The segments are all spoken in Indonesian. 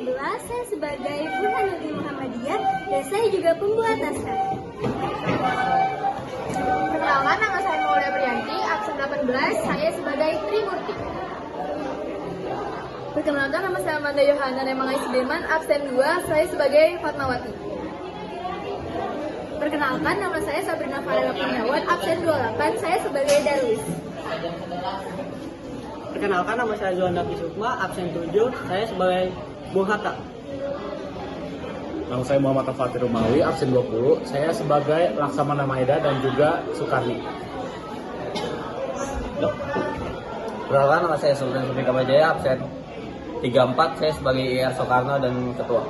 16, saya sebagai Burhanuddin Muhammadiyah dan saya juga pembuat naskah. Perkenalkan, nama saya Maulida Priyanti, absen 18, saya sebagai Trimurti. Perkenalkan, nama saya Amanda Yohana Nemangai Sudirman, absen 2, saya sebagai Fatmawati. Perkenalkan, nama saya Sabrina Farela Kurniawan, absen 28, saya sebagai Darwis. Perkenalkan, nama saya Juanda Sukma, absen 7, saya sebagai Bung Hatta. Nama saya Muhammad Al-Fatih Rumawi, absen 20, saya sebagai Laksamana Maeda dan juga Soekarni. Perkenalkan, nama saya Sultan Sufika Majaya, absen 34, saya sebagai IR Soekarno dan Ketua.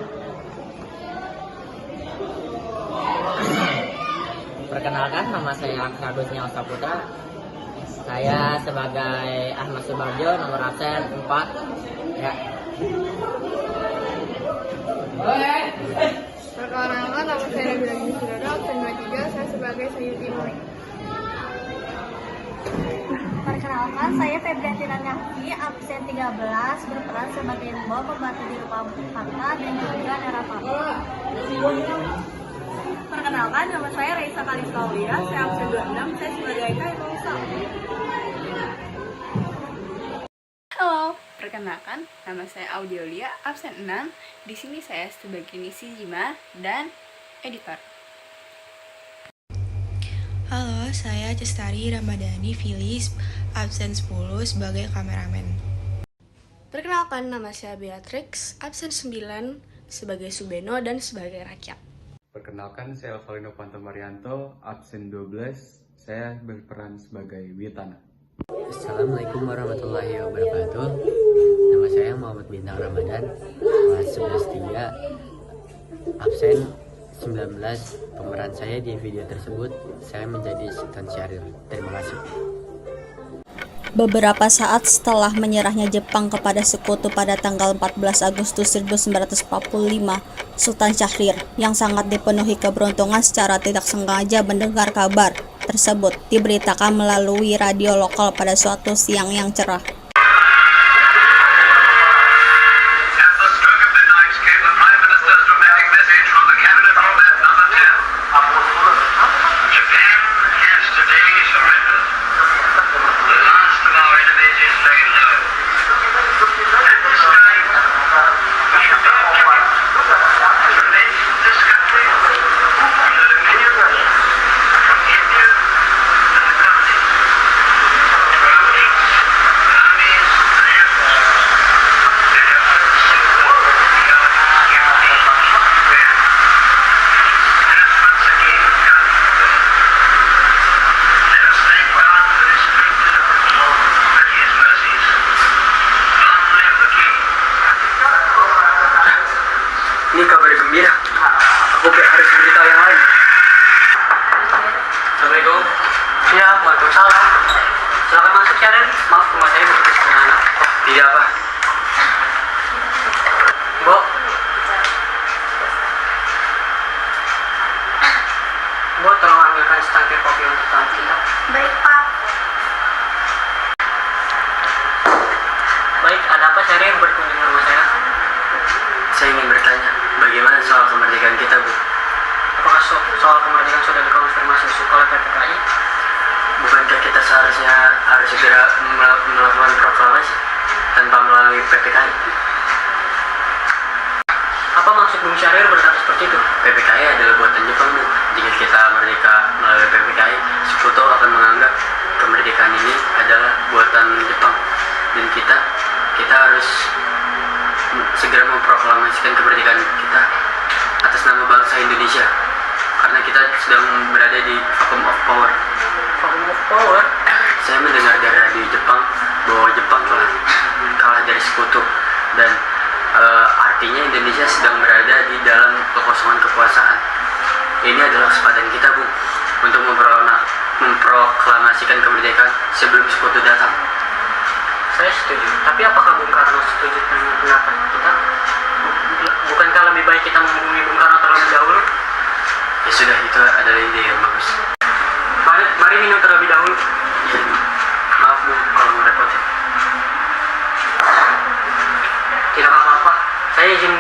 Perkenalkan, nama saya Agus Nyawa Saputra. Saya sebagai Ahmad Subarjo, nomor absen 4. Ya. Perkenalkan, nama saya Nabila Gini Sudodo, absen 23, saya sebagai Sayuti Malik. Perkenalkan, saya Febriantina Nyahki, absen 13, berperan sebagai Mbo, pembantu di rumah Fakta dan juga narator. Perkenalkan, nama saya Raisa Kalista Aulia, saya absen 26, saya sebagai Kak Musa. Halo, perkenalkan, nama saya Audiolia, absen 6. Di sini saya sebagai Nisi Jima dan editor. Halo, saya Cestari Ramadhani Filis, absen 10 sebagai kameramen. Perkenalkan, nama saya Beatrix, absen 9 sebagai Subeno dan sebagai rakyat. Perkenalkan, saya Valino Panto Marianto, absen 12, saya berperan sebagai Witana. Assalamualaikum warahmatullahi wabarakatuh. Nama saya Muhammad Bintang Ramadan, kelas 11-3, absen 19. Pemeran saya di video tersebut, saya menjadi Sultan Syahrir. Terima kasih. Beberapa saat setelah menyerahnya Jepang kepada sekutu pada tanggal 14 Agustus 1945, Sultan Syahrir yang sangat dipenuhi keberuntungan secara tidak sengaja mendengar kabar tersebut diberitakan melalui radio lokal pada suatu siang yang cerah. Ini kabar gembira. Aku harus beritahu yang lain. Assalamualaikum. Ya, waalaikumsalam. Silakan masuk, Syahrir. Maaf, rumah saya begitu sederhana. Tidak apa. Bu. Bu, tolong ambilkan secangkir kopi untuk tamu kita. Baik, Pak. Baik, ada apa Syahrir berkunjung ke rumah saya? Saya ingin bertanya, bagaimana soal kemerdekaan kita, Bu? Apakah soal kemerdekaan sudah dikonfirmasi oleh PPKI? Bukankah kita seharusnya harus segera melakukan proklamasi tanpa melalui PPKI? Apa maksud Bung Syahrir berkata seperti itu? PPKI adalah buatan Jepang, Bu. Jika kita merdeka melalui PPKI, Sekutu akan menganggap kemerdekaan ini adalah buatan Jepang. Dan kita harus segera memproklamasikan kemerdekaan kita atas nama bangsa Indonesia, karena kita sedang berada di vacuum of power. Vacuum of power? Saya mendengar dari radio Jepang bahwa Jepang telah kalah dari Sekutu dan artinya Indonesia sedang berada di dalam kekosongan kekuasaan. Ini adalah kesempatan kita, Bu, untuk memproklamasikan kemerdekaan sebelum Sekutu datang. Saya setuju, tapi apakah Bung Karno setuju dengan pendapat kita? Bukankah lebih baik kita menghubungi Bung Karno terlebih dahulu? Ya sudah, itu adalah ide yang bagus. Mari minum terlebih dahulu. Ya, maaf Bu, kalau merepotin. Tidak apa-apa, saya izin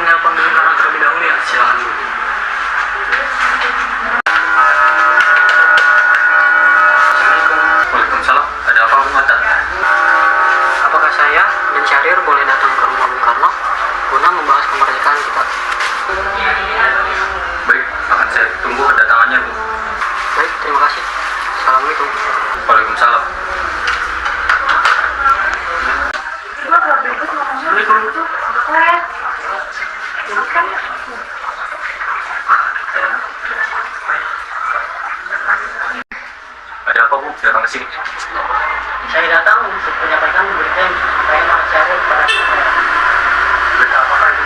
datang ke sini? Saya datang untuk menyampaikan berita yang disampaikan oleh Syahril kepada saya. Berita apakah itu?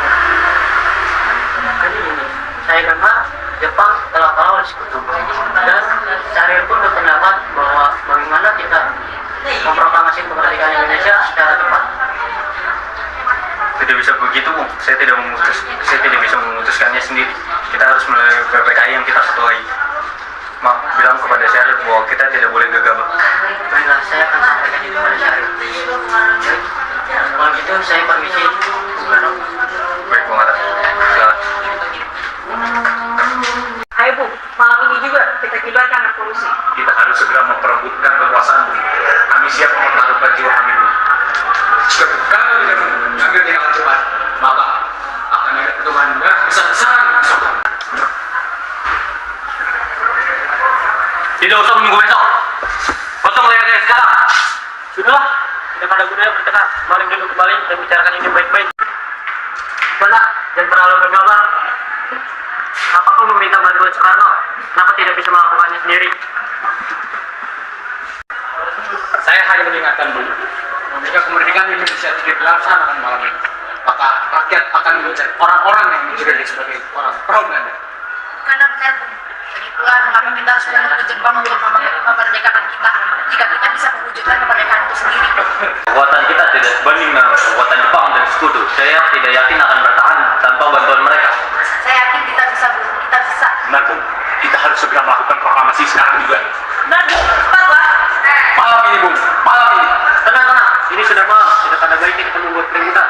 Jadi ini, saya dengar Jepang telah kalah oleh Sekutu. Dan Syahril pun berpendapat bahwa bagaimana kita memproklamasi kemerdekaan Indonesia secara cepat. Tidak bisa begitu, Bung. Saya tidak bisa memutuskannya sendiri. Kita harus melalui PPKI yang kita ketuai. Maaf, bilang kepada Syahril bahwa kita tidak boleh gegabah. Baiklah, saya akan sampaikan itu kepada Syahril. Baik, kalau gitu saya permisi. Baik, Bung Hatta. Silakan. Hai Bu, malam ini juga kita kibarkan revolusi. Kita harus segera memperebutkan kekuasaan, Bung. Kami siap mempertaruhkan jiwa kami, Bung. Jika kami tidak mengambil tindakan cepat, maka akan ada pertumbuhan darah besar-besaran di besok. Tidak usah menunggu besok. Potong lehernya sekarang. Sudahlah, tidak ada gunanya bertengkar. Mari duduk kembali dan bicarakan ini baik-baik. Mana, jangan terlalu bergaul. Apa kau meminta bantuan Soekarno? Kenapa tidak bisa melakukannya sendiri? Saya hanya mengingatkan, Bung, jika kemerdekaan Indonesia tidak dilaksanakan malam ini, maka rakyat akan mencari orang-orang yang menjadi sebagai orang pro Belanda. Karena benar Bu, lagi pula kami minta supaya ke Jepang untuk memerdekakan kita. Jika kita bisa mewujudkan kemerdekaan itu sendiri. Kekuatan kita tidak sebanding dengan kekuatan Jepang dan Sekutu. Saya tidak yakin akan bertahan tanpa bantuan mereka. Saya yakin kita bisa Bu, kita bisa. Benar, Bung. Kita harus segera melakukan proklamasi sekarang juga. Benar Bu, cepatlah. Malam ini, Bung. Malam ini. Tenang. Ini sudah malam. Tidak ada baiknya kita membuat keributan.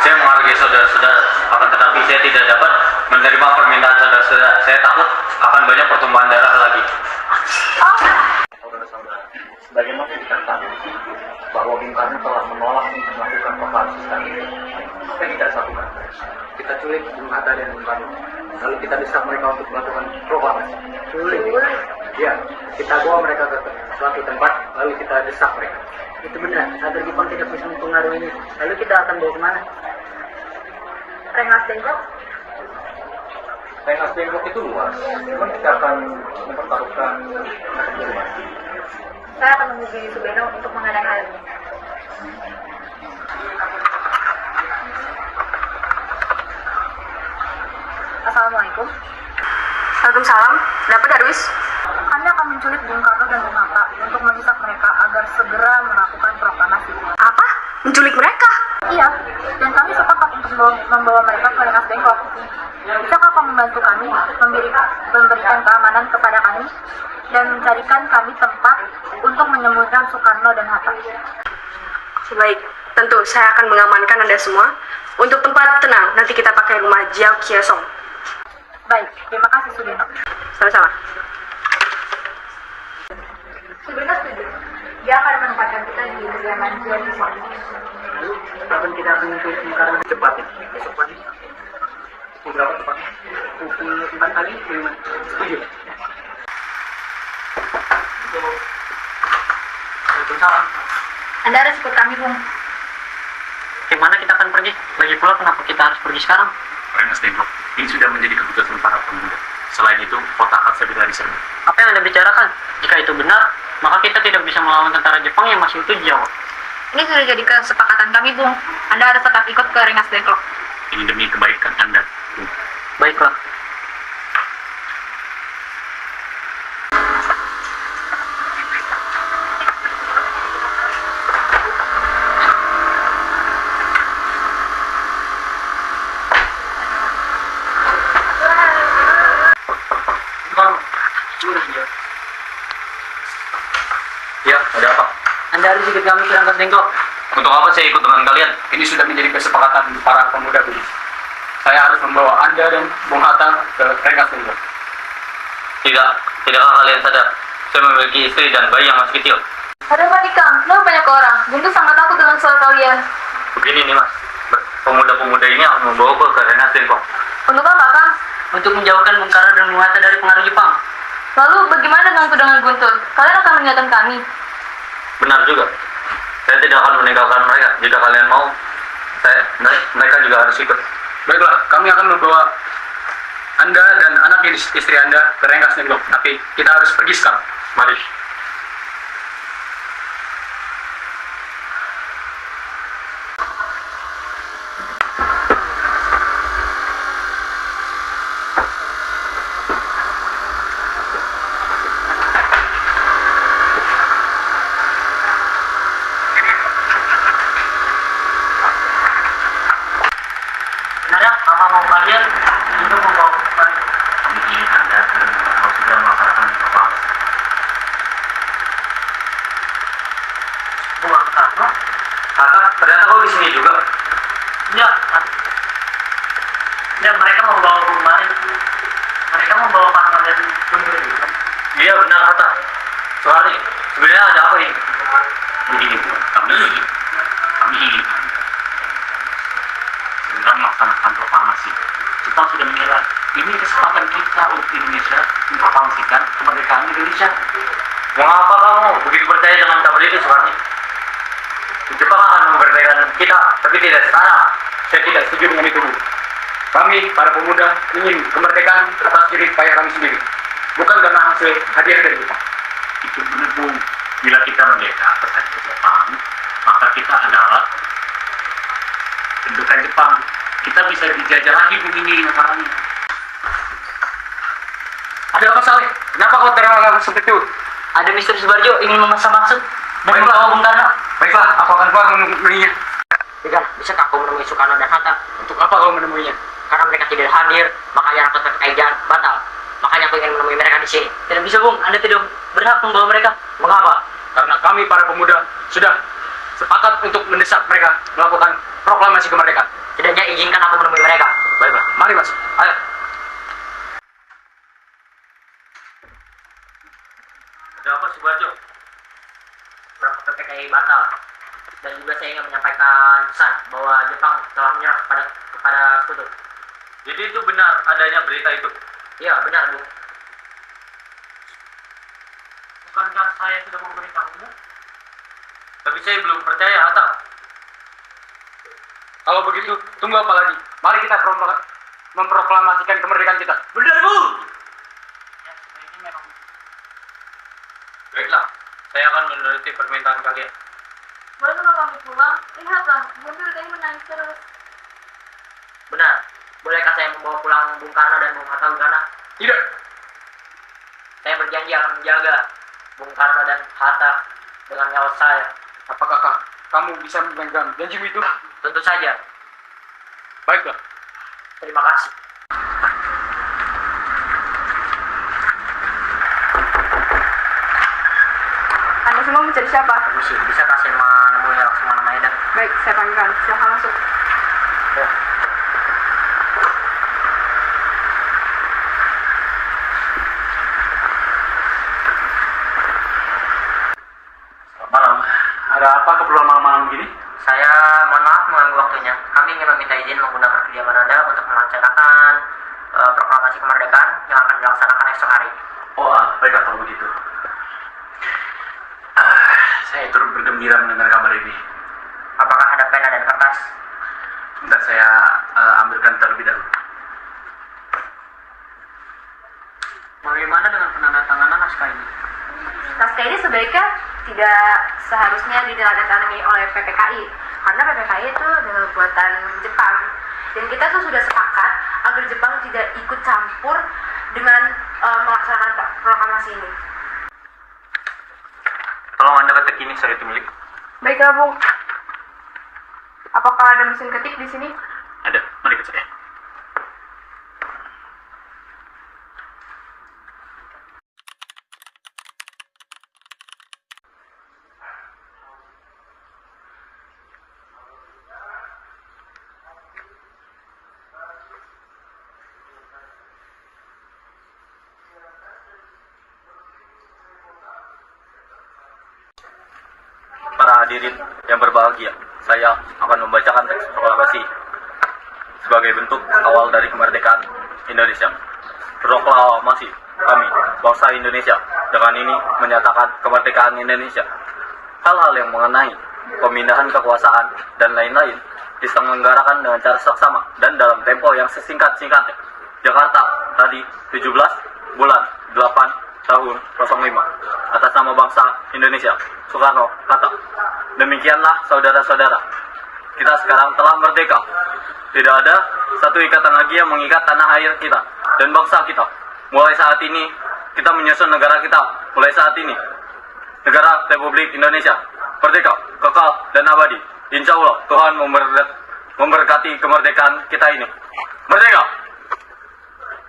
Saya menghargai saudara-saudara, akan tetapi saya tidak dapat menerima permintaan saudara-saudara. Saya takut akan banyak pertumbuhan darah lagi. Saudara-saudara, sebagaimana kita tahu bahwa Bung Karno telah menolak untuk melakukan proklamasi sekarang ini. Apa yang kita lakukan? Kita culik Bung Hatta dan Bung Karno. Lalu kita desak mereka untuk melakukan proklamasi. Culik? Ya, kita bawa mereka ke suatu tempat, lalu kita desak mereka. Itu benar, agar Jepang tidak bisa mempengaruhi ini. Lalu kita akan bawa kemana? Rengas Dengklok. Rengas Dengklok itu luas, memang kita akan mempertaruhkan di rumah. Saya akan menghubungi Subeno untuk mengadakan hal ini. Assalamualaikum. Waalaikumsalam. Dapat Darwis? Kami akan menculik Bung Karno dan Bung Hatta untuk mendesak mereka agar segera melakukan proklamasi. Apa? Menculik mereka? Iya, dan kami sepakat untuk membawa mereka ke Rengas Dengklok. Bisakah kau membantu kami memberikan keamanan kepada kami dan mencarikan kami tempat untuk menyembunyikan Soekarno dan Hatta? Baik, tentu saya akan mengamankan Anda semua. Untuk tempat tenang, nanti kita pakai rumah Jiao Kiesong. Baik, terima kasih Subeno. Sama-sama. Subeno setuju. Dia akan menempatkan kita di kediaman Jiao Kiesong. Kapan kita akan menculik Bung Karno? Cepat, besok pagi. Pukul berapa tepatnya? Pukul 4 pagi, bagaimana? Setuju. Waalaikumsalam. Anda harus ikut kami, Bung. Bagaimana kita akan pergi? Lagi pula kenapa kita harus pergi sekarang? Rengas Dengklok, ini sudah menjadi keputusan para pemuda. Selain itu, kota akan segera diserbu. Apa yang Anda bicarakan? Jika itu benar, maka kita tidak bisa melawan tentara Jepang yang masih utuh di Jawa. Ini sudah jadi kesepakatan kami, Bung. Anda harus tetap ikut ke Rengas Dengklok. Ini demi kebaikan Anda. Baiklah. Ya, ada apa? Anda harus ikut kami ke Rengas Dengklok. Untuk apa saya ikut dengan kalian? Ini sudah menjadi kesepakatan para pemuda ini. Saya harus membawa Anda dan Bung Hatta ke Rengas Dengklok. Tidakkah kalian sadar? Saya memiliki istri dan bayi yang masih kecil. Ada panikang, kenapa banyak orang? Buntu sangat takut dengan suara kalian. Begini nih mas, pemuda-pemuda ini akan membawa ke Rengas Dengklok. Untuk apa, Kang? Untuk menjauhkan Bung Karno dan Bung Hatta dari pengaruh Jepang. Lalu bagaimana dengan kudangan Guntur? Kalian akan meninggalkan kami. Benar juga. Saya tidak akan meninggalkan mereka. Jika kalian mau, mereka juga harus ikut. Baiklah, kami akan membawa Anda dan anak istri Anda ke Rengas Dengklok. Tapi kita harus pergi sekarang. Mari. dan pemberitahuan. Iya benar kata. Soalnya sebenarnya ada apa ini? Begini Bu, kami ingin segera melaksanakan proklamasi. Jepang sudah menyerah. Ini kesempatan kita untuk Indonesia memproklamasikan kemerdekaan Indonesia. Mengapa kamu begitu percaya dengan kabar itu, Soekarno? Jepang akan memerdekakan kita, tapi tidak sekarang. Saya tidak setuju dengan itu, Bu. Kami, para pemuda, ingin kemerdekaan atas diri payah kami sendiri, bukan karena hasil hadiah dari Jepang. Itu benar, Bu. Bila kita merdeka atas Jepang, maka kita adalah pendudukan Jepang. Kita bisa dijajah lagi begini masalahnya. Ada apa, Saleh? Kenapa kau terlalu seperti itu? Ada Mr. Subarjo ingin memesan maksud dan membawa Bung Karno. Baiklah, aku akan keluar menemuinya. Tidak, bisakah kau menemui Soekarno dan Hatta? Untuk apa kau menemuinya? Karena mereka tidak hadir, makanya rapat PPKI batal. Makanya aku ingin menemui mereka di sini. Tidak bisa, Bung. Anda tidak berhak membawa mereka. Mengapa? Karena kami para pemuda sudah sepakat untuk mendesak mereka melakukan proklamasi kemerdekaan. Setidaknya izinkan aku menemui mereka. Baiklah, mari masuk. Ayo. Ada apa, Subarjo? Rapat PPKI batal. Dan juga saya ingin menyampaikan pesan bahwa Jepang telah menyerah kepada sekutu. Jadi itu benar adanya berita itu? Iya, benar, Bu. Bukankah saya sudah memberitahumu? Tapi saya belum percaya, Hatta. Kalau begitu, tunggu apa lagi? Mari kita memproklamasikan kemerdekaan kita. Benar, Bu! Ya, ini memang. Baiklah, saya akan menuruti permintaan kalian. Bolehkah kami pulang? Lihatlah, mobil tadi menangis terus. Benar. Bolehkah saya membawa pulang Bung Karno dan Bung Hatta Ugana? Tidak. Saya berjanji akan menjaga Bung Karno dan Hatta dengan nyawa saya. Apakah kamu bisa memegang janjimu itu? Tentu saja. Baiklah. Terima kasih. Anda semua mencari siapa? Permisi, bisakah saya menemui Laksamana Maeda? Baik, saya panggilkan. Silahkan masuk. Ya. Malam. Ada apa keperluan malam-malam begini? Saya mohon maaf mengganggu waktunya. Kami ingin meminta izin menggunakan kediaman Anda untuk melaksanakan proklamasi kemerdekaan yang akan dilaksanakan esok hari. Oh, baiklah kalau begitu. Saya turut bergembira mendengar kabar ini. Apakah ada pena dan kertas? Sebentar saya ambilkan terlebih dahulu. Bagaimana dengan penandatanganan naskah ini? Naskah ini sebaiknya tidak seharusnya ditandatangani oleh PPKI, karena PPKI itu adalah buatan Jepang, dan kita tuh sudah sepakat agar Jepang tidak ikut campur dengan melaksanakan proklamasi ini. Tolong Anda ketik ini, saya itu milik. Baiklah, Bung. Apakah ada mesin ketik di sini? Ada, mari ikut saya. Para hadirin yang berbahagia, saya akan membacakan teks proklamasi sebagai bentuk awal dari kemerdekaan Indonesia. Proklamasi kami, bangsa Indonesia, dengan ini menyatakan kemerdekaan Indonesia. Hal-hal yang mengenai pemindahan kekuasaan dan lain-lain diselenggarakan dengan cara seksama dan dalam tempo yang sesingkat-singkatnya. Jakarta, tadi 17 bulan 8 tahun 05, atas nama bangsa Indonesia, Soekarno, Hatta. Demikianlah saudara-saudara, kita sekarang telah merdeka. Tidak ada satu ikatan lagi yang mengikat tanah air kita dan bangsa kita. Mulai saat ini, kita menyusun negara kita. Mulai saat ini, negara Republik Indonesia, merdeka, kekal, dan abadi. Insya Allah, Tuhan memberkati kemerdekaan kita ini. Merdeka!